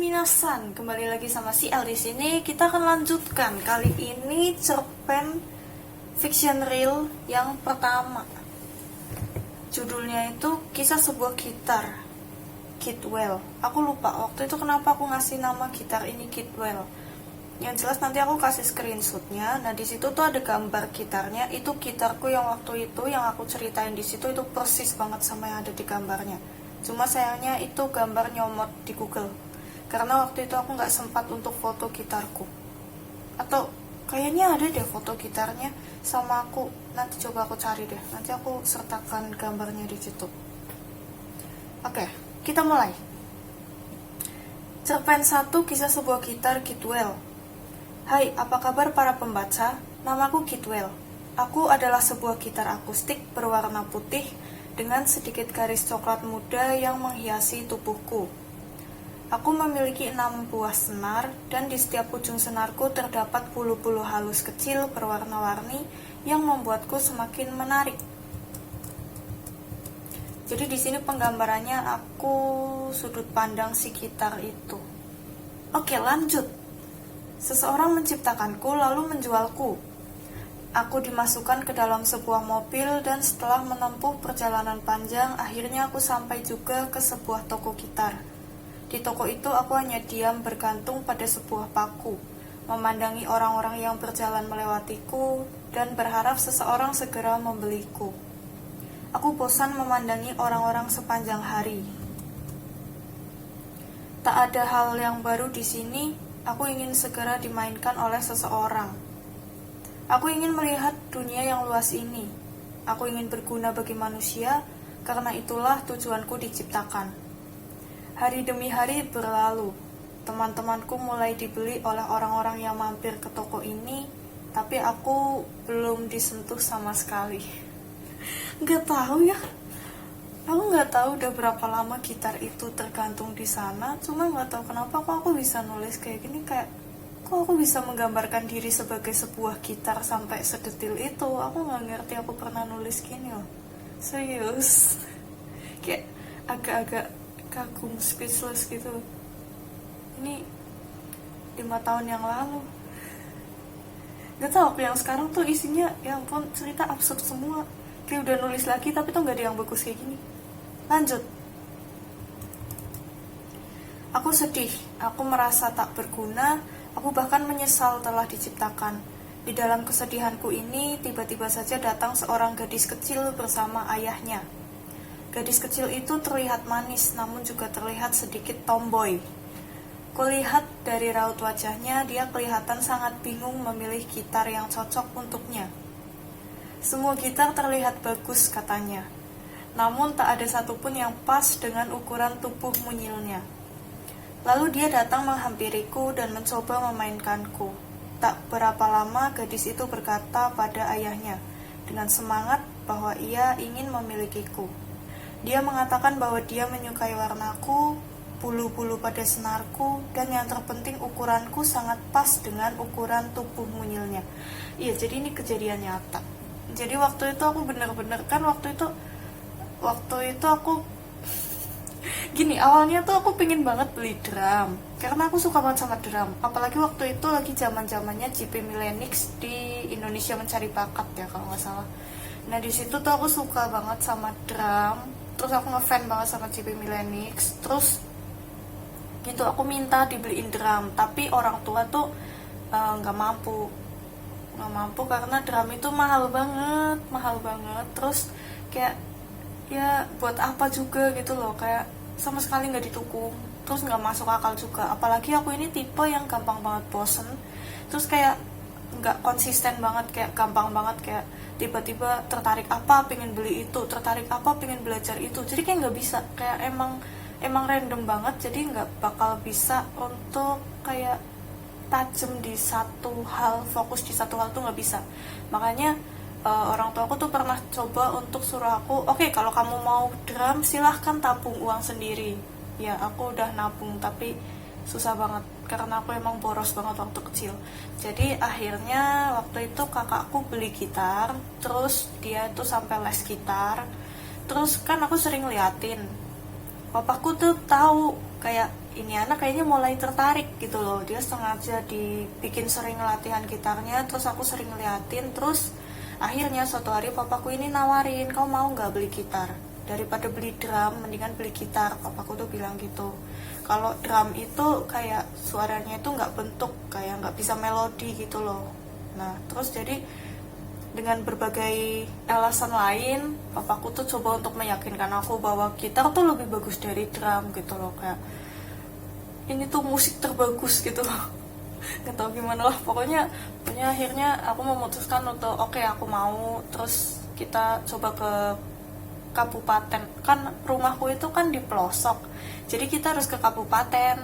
Minasan, kembali lagi sama si El di sini. Kita akan lanjutkan kali ini cerpen fiction real yang pertama. Judulnya itu Kisah Sebuah Gitar, Kidwell. Aku lupa waktu itu kenapa aku ngasih nama gitar ini Kidwell. Yang jelas nanti aku kasih screenshotnya. Nah di situ tuh ada gambar gitarnya. Itu gitarku yang waktu itu yang aku ceritain di situ itu persis banget sama yang ada di gambarnya. Cuma sayangnya itu gambar nyomot di Google. Karena waktu itu aku nggak sempat untuk foto gitarku. Atau kayaknya ada deh foto gitarnya sama aku. Nanti coba aku cari deh. Nanti aku sertakan gambarnya di situ. Oke, kita mulai. Cerpen 1, Kisah Sebuah Gitar, Kidwell. Hai, apa kabar para pembaca? Namaku Kidwell. Aku adalah sebuah gitar akustik berwarna putih dengan sedikit garis coklat muda yang menghiasi tubuhku. Aku memiliki 6 buah senar, dan di setiap ujung senarku terdapat bulu-bulu halus kecil berwarna-warni yang membuatku semakin menarik. Jadi di sini penggambarannya aku sudut pandang si gitar itu. Oke, lanjut. Seseorang menciptakanku lalu menjualku. Aku dimasukkan ke dalam sebuah mobil dan setelah menempuh perjalanan panjang, akhirnya aku sampai juga ke sebuah toko gitar. Di toko itu aku hanya diam bergantung pada sebuah paku, memandangi orang-orang yang berjalan melewatiku, dan berharap seseorang segera membeliku. Aku bosan memandangi orang-orang sepanjang hari. Tak ada hal yang baru di sini, aku ingin segera dimainkan oleh seseorang. Aku ingin melihat dunia yang luas ini. Aku ingin berguna bagi manusia, karena itulah tujuanku diciptakan. Hari demi hari berlalu, teman-temanku mulai dibeli oleh orang-orang yang mampir ke toko ini, tapi aku belum disentuh sama sekali. Gak tahu ya, aku gak tahu udah berapa lama gitar itu tergantung di sana, cuma gak tahu kenapa kok aku bisa nulis kayak gini, kayak kok aku bisa menggambarkan diri sebagai sebuah gitar sampai sedetil itu. Aku gak ngerti aku pernah nulis gini loh, serius, kayak agak-agak kagum, speechless gitu. Ini 5 tahun yang lalu. Gak tau, yang sekarang tuh isinya ya ampun cerita absurd semua. Kayak udah nulis lagi tapi tuh gak ada yang bagus kayak gini. Lanjut. Aku sedih, aku merasa tak berguna, aku bahkan menyesal telah diciptakan. Di dalam kesedihanku ini, tiba-tiba saja datang seorang gadis kecil bersama ayahnya. Gadis kecil itu terlihat manis, namun juga terlihat sedikit tomboy. Kulihat dari raut wajahnya, dia kelihatan sangat bingung memilih gitar yang cocok untuknya. Semua gitar terlihat bagus, katanya. Namun tak ada satupun yang pas dengan ukuran tubuh mungilnya. Lalu dia datang menghampiriku dan mencoba memainkanku. Tak berapa lama, gadis itu berkata pada ayahnya, dengan semangat bahwa ia ingin memilikiku. Dia mengatakan bahwa dia menyukai warnaku, bulu-bulu pada senarku, dan yang terpenting ukuranku sangat pas dengan ukuran tubuh mungilnya. Iya, jadi ini kejadian nyata. Jadi waktu itu aku bener-bener kan waktu itu aku gini, awalnya tuh aku pengen banget beli drum karena aku suka banget sama drum. Apalagi waktu itu lagi zaman-zamannya JP Millenix di Indonesia Mencari Bakat ya kalau nggak salah. Nah di situ tuh aku suka banget sama drum. Terus aku ngefan banget sama JP Millenix. Terus gitu aku minta dibeliin drum, tapi orang tua tuh nggak mampu karena drum itu mahal banget. Terus kayak ya buat apa juga gitu loh, kayak sama sekali nggak didukung. Terus nggak masuk akal juga, apalagi aku ini tipe yang gampang banget bosen. Terus kayak nggak konsisten banget, kayak gampang banget, kayak tiba-tiba tertarik apa pengen beli itu, tertarik apa pengen belajar itu. Jadi kayak nggak bisa, kayak emang random banget. Jadi nggak bakal bisa untuk kayak tajem di satu hal, fokus di satu hal tuh nggak bisa. Makanya orang tua aku tuh pernah coba untuk suruh aku, oke, kalau kamu mau drum silahkan tabung uang sendiri. Ya aku udah nabung tapi susah banget karena aku emang boros banget waktu kecil. Jadi akhirnya waktu itu kakakku beli gitar, terus dia tuh sampai les gitar. Terus kan aku sering liatin, papaku tuh tahu kayak ini anak kayaknya mulai tertarik gitu loh. Dia sengaja dibikin sering latihan gitarnya, terus aku sering ngeliatin. Terus akhirnya suatu hari papaku ini nawarin, kau mau nggak beli gitar? Daripada beli drum, mendingan beli gitar. Papaku tuh bilang gitu. Kalau drum itu kayak suaranya itu nggak bentuk, kayak nggak bisa melodi gitu loh. Nah terus jadi dengan berbagai alasan lain, papaku tuh coba untuk meyakinkan aku bahwa gitar tuh lebih bagus dari drum gitu loh. Kayak ini tuh musik terbagus gitu loh. Gak tau gimana lah, pokoknya akhirnya aku memutuskan untuk oke, aku mau. Terus kita coba ke kabupaten, kan rumahku itu kan di pelosok, jadi kita harus ke kabupaten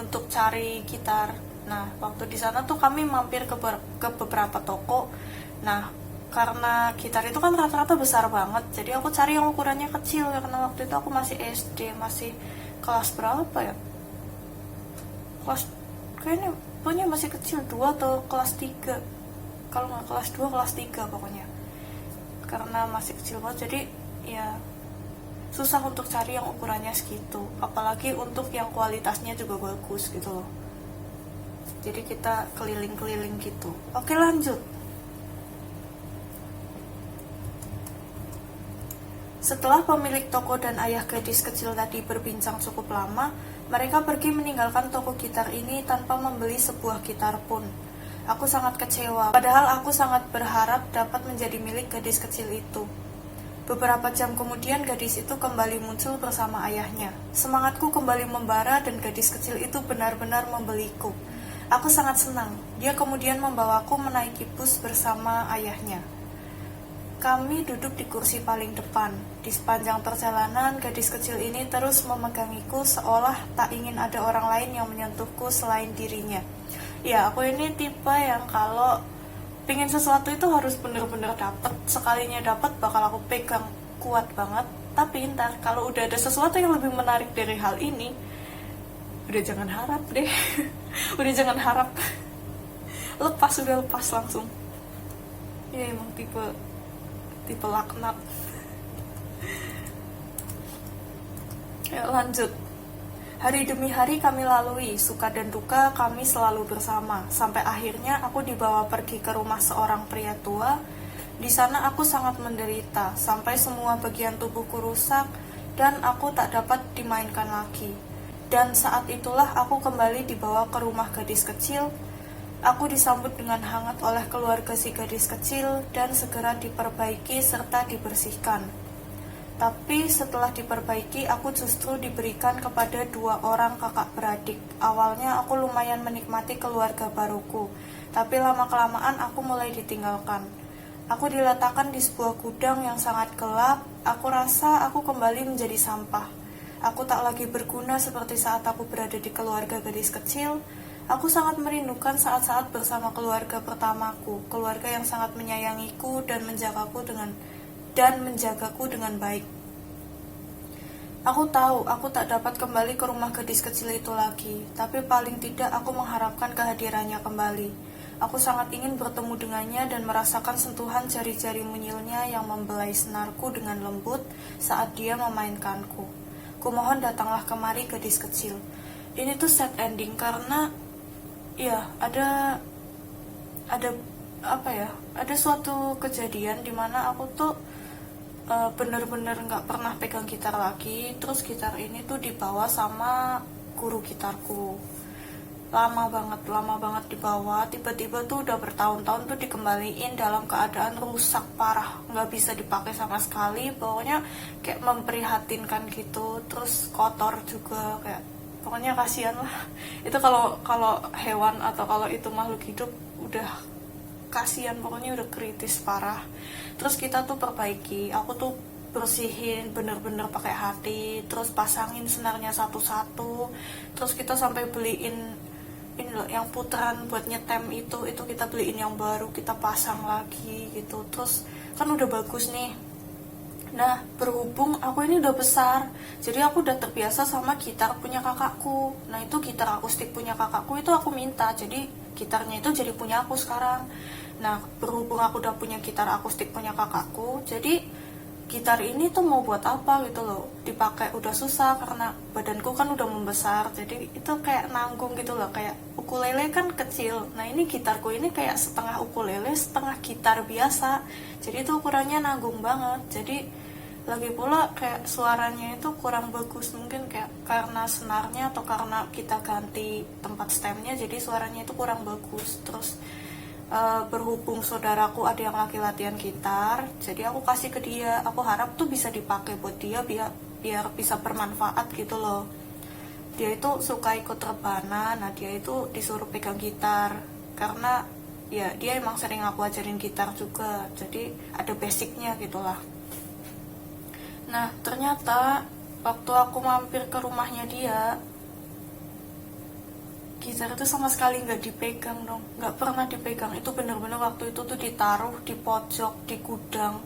untuk cari gitar. Nah waktu di sana tuh kami mampir ke beberapa toko. Nah karena gitar itu kan rata-rata besar banget, jadi aku cari yang ukurannya kecil, karena waktu itu aku masih SD, masih kelas berapa ya, kelas kayaknya pokoknya masih kecil, 2 atau kelas 3, kalau nggak kelas 2 kelas 3 pokoknya, karena masih kecil banget. Jadi ya susah untuk cari yang ukurannya segitu, apalagi untuk yang kualitasnya juga bagus gitu loh. Jadi kita keliling-keliling gitu. Oke, lanjut. Setelah pemilik toko dan ayah gadis kecil tadi berbincang cukup lama, mereka pergi meninggalkan toko gitar ini tanpa membeli sebuah gitar pun. Aku sangat kecewa, padahal aku sangat berharap dapat menjadi milik gadis kecil itu. Beberapa jam kemudian gadis itu kembali muncul bersama ayahnya. Semangatku kembali membara dan gadis kecil itu benar-benar membeliku. Aku sangat senang. Dia kemudian membawaku menaiki bus bersama ayahnya. Kami duduk di kursi paling depan. Di sepanjang perjalanan, gadis kecil ini terus memegangiku seolah tak ingin ada orang lain yang menyentuhku selain dirinya. Ya, aku ini tipe yang kalau pengen sesuatu itu harus bener-bener dapet. Sekalinya dapet bakal aku pegang kuat banget. Tapi ntar kalau udah ada sesuatu yang lebih menarik dari hal ini, udah jangan harap deh. Udah jangan harap. Udah lepas langsung. Ya emang tipe laknat. Ya, lanjut. Hari demi hari kami lalui, suka dan duka kami selalu bersama. Sampai akhirnya aku dibawa pergi ke rumah seorang pria tua. Di sana aku sangat menderita, sampai semua bagian tubuhku rusak dan aku tak dapat dimainkan lagi. Dan saat itulah aku kembali dibawa ke rumah gadis kecil. Aku disambut dengan hangat oleh keluarga si gadis kecil dan segera diperbaiki serta dibersihkan. Tapi setelah diperbaiki, aku justru diberikan kepada 2 orang kakak beradik. Awalnya aku lumayan menikmati keluarga baruku, tapi lama-kelamaan aku mulai ditinggalkan. Aku diletakkan di sebuah gudang yang sangat gelap. Aku rasa aku kembali menjadi sampah. Aku tak lagi berguna seperti saat aku berada di keluarga gadis kecil. Aku sangat merindukan saat-saat bersama keluarga pertamaku, keluarga yang sangat menyayangiku dan menjagaku dengan baik. Aku tahu aku tak dapat kembali ke rumah gadis kecil itu lagi, tapi paling tidak aku mengharapkan kehadirannya kembali. Aku sangat ingin bertemu dengannya dan merasakan sentuhan jari-jari mungilnya yang membelai senarku dengan lembut saat dia memainkanku. Kumohon datanglah kemari gadis kecil. Ini tuh sad ending karena ya ada apa ya, ada suatu kejadian dimana aku tuh bener-bener nggak pernah pegang gitar lagi. Terus gitar ini tuh dibawa sama guru gitarku, lama banget dibawa. Tiba-tiba tuh udah bertahun-tahun tuh dikembaliin dalam keadaan rusak parah, nggak bisa dipakai sama sekali. Pokoknya kayak memprihatinkan gitu, terus kotor juga, kayak pokoknya kasihan lah. Itu kalau hewan atau kalau itu makhluk hidup udah kasihan, pokoknya udah kritis parah. Terus kita tuh perbaiki, aku tuh bersihin bener-bener pakai hati, terus pasangin senarnya satu-satu. Terus kita sampai beliin ini loh yang putaran buat nyetem itu kita beliin yang baru, kita pasang lagi gitu. Terus kan udah bagus nih. Nah, berhubung aku ini udah besar, jadi aku udah terbiasa sama gitar punya kakakku. Nah, itu gitar akustik punya kakakku itu aku minta, jadi gitarnya itu jadi punya aku sekarang. Nah, berhubung aku udah punya gitar akustik punya kakakku, jadi gitar ini tuh mau buat apa gitu loh, dipakai udah susah karena badanku kan udah membesar, jadi itu kayak nanggung gitu loh, kayak ukulele kan kecil, nah ini gitarku ini kayak setengah ukulele setengah gitar biasa, jadi itu ukurannya nanggung banget. Jadi lagi pula kayak suaranya itu kurang bagus, mungkin kayak karena senarnya atau karena kita ganti tempat stemnya, jadi suaranya itu kurang bagus. Terus berhubung saudaraku ada yang lagi latihan gitar, jadi aku kasih ke dia, aku harap tuh bisa dipakai buat dia biar bisa bermanfaat gitu loh. Dia itu suka ikut rebana, nah dia itu disuruh pegang gitar karena ya dia emang sering aku ajarin gitar juga, jadi ada basicnya gitulah. Nah ternyata waktu aku mampir ke rumahnya dia, gitar itu sama sekali nggak dipegang dong, nggak pernah dipegang. Itu bener-bener waktu itu tuh ditaruh di pojok di gudang,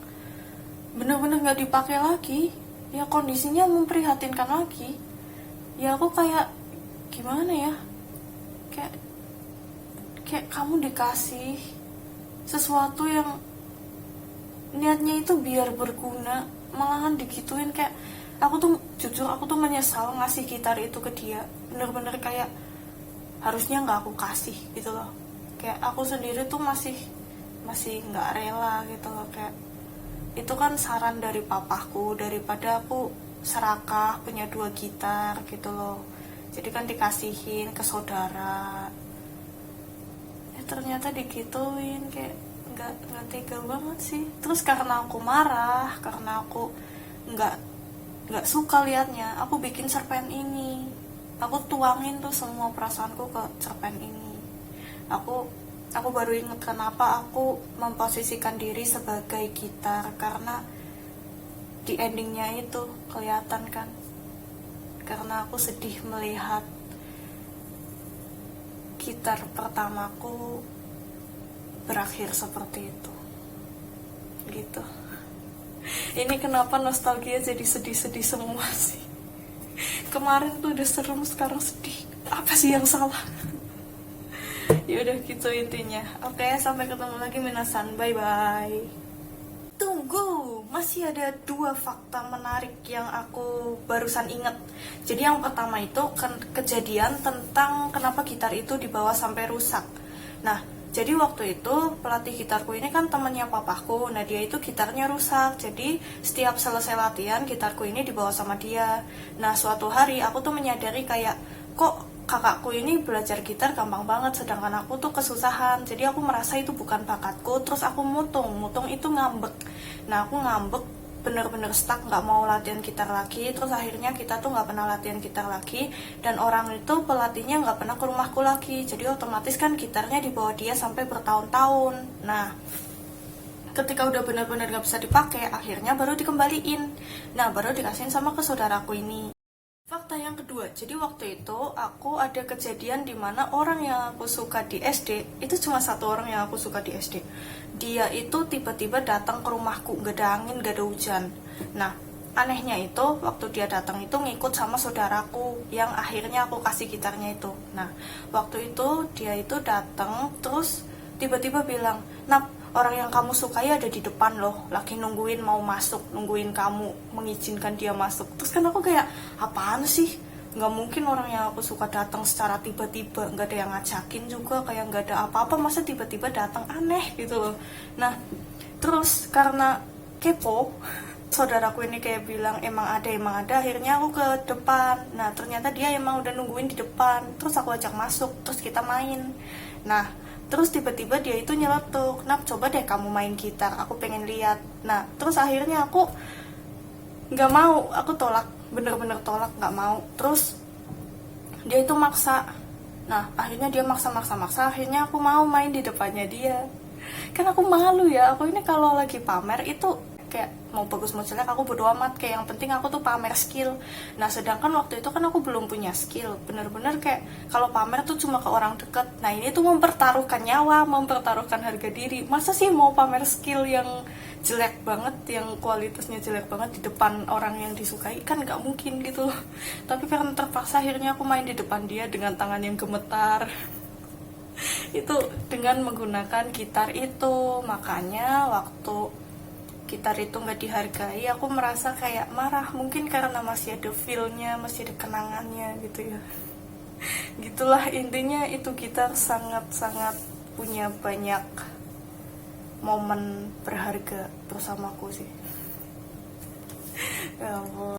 bener-bener nggak dipakai lagi. Ya kondisinya memprihatinkan lagi. Ya aku kayak gimana ya, kayak kayak kamu dikasih sesuatu yang niatnya itu biar berguna, malahan digituin. Kayak aku tuh jujur aku tuh menyesal ngasih gitar itu ke dia, bener-bener kayak harusnya nggak aku kasih gitu loh. Kayak aku sendiri tuh masih nggak rela gitu loh. Kayak itu kan saran dari papaku, daripada aku serakah punya 2 gitar gitu loh, jadi kan dikasihin ke saudara. Ternyata digituin, kayak nggak tega banget sih. Terus karena aku marah, karena aku nggak suka liatnya, aku bikin cerpen ini. Aku tuangin tuh semua perasaanku ke cerpen ini. Aku baru inget kenapa aku memposisikan diri sebagai gitar, karena di endingnya itu kelihatan kan, karena aku sedih melihat gitar pertamaku berakhir seperti itu gitu. Ini kenapa nostalgia jadi sedih-sedih semua sih. Kemarin tuh udah serem, sekarang sedih. Apa sih yang salah? Ya udah gitu intinya. Oke, sampai ketemu lagi minasan. Bye bye. Tunggu, masih ada 2 fakta menarik yang aku barusan inget. Jadi yang pertama itu kejadian tentang kenapa gitar itu dibawa sampai rusak. Nah, jadi waktu itu pelatih gitarku ini kan temennya papaku. Nah dia itu gitarnya rusak, jadi setiap selesai latihan gitarku ini dibawa sama dia. Nah suatu hari aku tuh menyadari kayak, kok kakakku ini belajar gitar gampang banget, sedangkan aku tuh kesusahan. Jadi aku merasa itu bukan bakatku. Terus aku mutung itu ngambek. Nah aku ngambek, bener-bener stuck, nggak mau latihan gitar lagi. Terus akhirnya kita tuh nggak pernah latihan gitar lagi, dan orang itu pelatihnya nggak pernah ke rumahku lagi. Jadi otomatis kan gitarnya dibawa dia sampai bertahun-tahun. Nah ketika udah benar-benar nggak bisa dipakai, akhirnya baru dikembaliin. Nah baru dikasihin sama ke saudaraku ini. Fakta yang kedua, jadi waktu itu aku ada kejadian dimana orang yang aku suka di SD, itu cuma 1 orang yang aku suka di SD. Dia itu tiba-tiba datang ke rumahku, gak ada angin, gak ada hujan. Nah, anehnya itu waktu dia datang itu ngikut sama saudaraku yang akhirnya aku kasih gitarnya itu. Nah, waktu itu dia itu datang terus tiba-tiba bilang, "Nap, orang yang kamu sukai ada di depan loh, lagi nungguin mau masuk, nungguin kamu mengizinkan dia masuk." Terus kan aku kayak, apaan sih? Nggak mungkin orang yang aku suka datang secara tiba-tiba, nggak ada yang ngajakin juga, kayak nggak ada apa-apa, masa tiba-tiba datang, aneh gitu loh. Nah terus karena kepo, saudaraku ini kayak bilang emang ada, akhirnya aku ke depan. Nah ternyata dia emang udah nungguin di depan, terus aku ajak masuk, terus kita main. Nah terus tiba-tiba dia itu nyeletuk, "Nap, coba deh kamu main gitar, aku pengen lihat." Nah terus akhirnya aku nggak mau, aku tolak, bener-bener tolak, nggak mau. Terus dia itu maksa. Nah akhirnya dia maksa, akhirnya aku mau main di depannya dia. Kan aku malu ya, aku ini kalau lagi pamer itu kayak mau bagus mau jelek aku bodo amat, kayak yang penting aku tuh pamer skill. Nah sedangkan waktu itu kan aku belum punya skill, bener-bener kayak kalau pamer tuh cuma ke orang deket. Nah ini tuh mempertaruhkan nyawa, mempertaruhkan harga diri. Masa sih mau pamer skill yang jelek banget, yang kualitasnya jelek banget di depan orang yang disukai, kan gak mungkin gitu. Tapi karena terpaksa akhirnya aku main di depan dia dengan tangan yang gemetar itu dengan menggunakan gitar itu. Makanya waktu gitar itu nggak dihargai, aku merasa kayak marah. Mungkin karena masih ada feel-nya, masih ada kenangannya gitu ya. Gitulah intinya, itu gitar sangat-sangat punya banyak momen berharga bersamaku sih. Ya ampun.